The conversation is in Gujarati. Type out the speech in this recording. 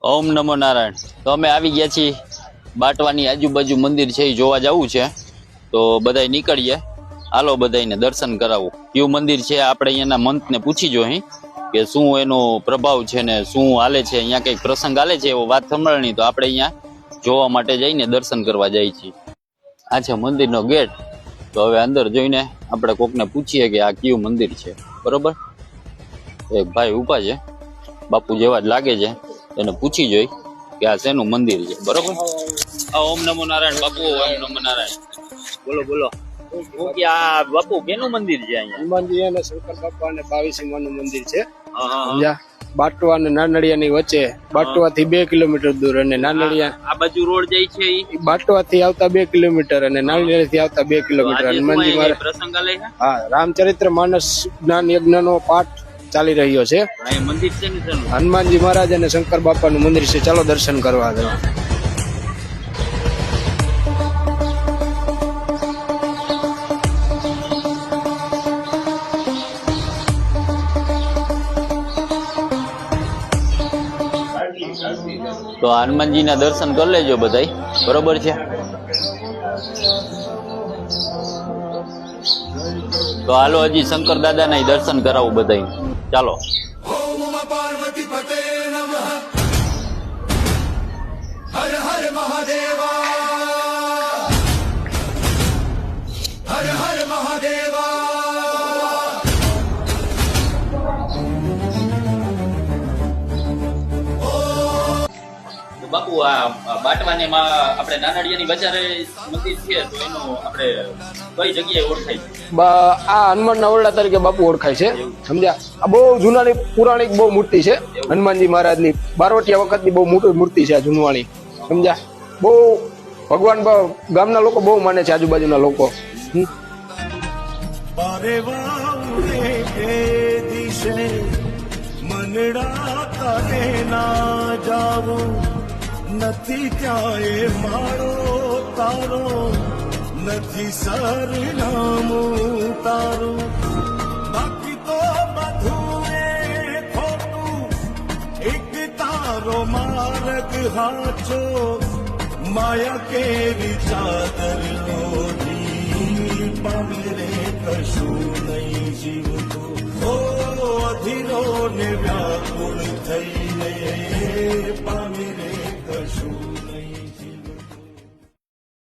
ઓમ નમો નારાયણ. તો અમે આવી ગયા છીએ બાટવાની આજુબાજુ મંદિર છે એ જોવા જવું છે. તો બધાય નીકળીએ, હાલો બધાને દર્શન કરાવું. કયું મંદિર છે આપણે અહીંયાના મંતને પૂછી જો અહીં કે શું એનો પ્રભાવ છે ને શું હાલે છે, અહીંયા કંઈક પ્રસંગ હાલે છે એવો વાત સંભળાણી. તો આપણે અહીંયા જોવા માટે જઈને દર્શન કરવા જઈએ છીએ. આ છે મંદિરનો ગેટ. તો હવે અંદર જોઈને આપણે કોકને પૂછીએ કે આ કયું મંદિર છે. બરોબર, એક ભાઈ ઊભા છે, બાપુ જેવા જ લાગે છે, એને પૂછી જોઈ કે આ શેનું મંદિર છે. બરોબર. ઓમ નમો નારાયણ બાપુ. ઓમ નમો નારાયણ. બોલો બોલો. હું કે આ બાપુ કેનું મંદિર છે અહીંયા? હનુમાનજી અને શંકર બાપા અને 22 માનું મંદિર છે. બાટવા અને નાનડિયા ની વચ્ચે, બાટવા થી 2 કિલોમીટર દૂર અને નાનડિયા આ બાજુ રોડ જાય છે ઈ બાટવા થી આવતા 2 કિલોમીટર અને નાનડિયા થી આવતા 2 કિલોમીટર. હનુમાનજી મહારાજ પ્રસંગ આલે છે. હા, રામચરિત્ર માનસ જ્ઞાન યજ્ઞ નો પાઠ ચાલી રહ્યો છે. આ મંદિર છે ને શેનું? હનુમાનજી મહારાજ અને શંકર બાપા નું મંદિર છે. ચાલો દર્શન કરવા દો. તો હનુમાનજીના દર્શન કરી લેજો બધાય. બરોબર છે. તો હાલો હજી શંકર દાદાના દર્શન કરાવું બધાય. ચાલો. હર હર મહાદેવા, હર હર મહાદેવા. બાપુ આ બાટવાને આપણે નાનડિયાની બજારે મંદિર છે, તો એનું આપણે કઈ જગ્યાએ ઓળખાય? આ હનુમાન ના ઓરડા તરીકે બાપુ ઓળખાય છે. સમજ્યા? આ બહુ જૂનાની પુરાણિક બહુ મૂર્તિ છે. હનુમાનજી મહારાજ ની બારવટિયા વખત ની બહુ મોટી મૂર્તિ છે આ જૂનવાણી. સમજ્યા? બહુ ભગવાન ગામના લોકો બહુ માને છે, આજુબાજુના લોકો. નથી ક્યાંય મારો તારો, નથી સરનામું તારું, બાકી તો બધું એ ખોટું, એક તારો માર્ગ હાચો, માયા કેવી ચાદર ઓઢી, પામરે કશું નહીં જીવતું. ઓ અધીરો ને વ્યાકુળ થઈ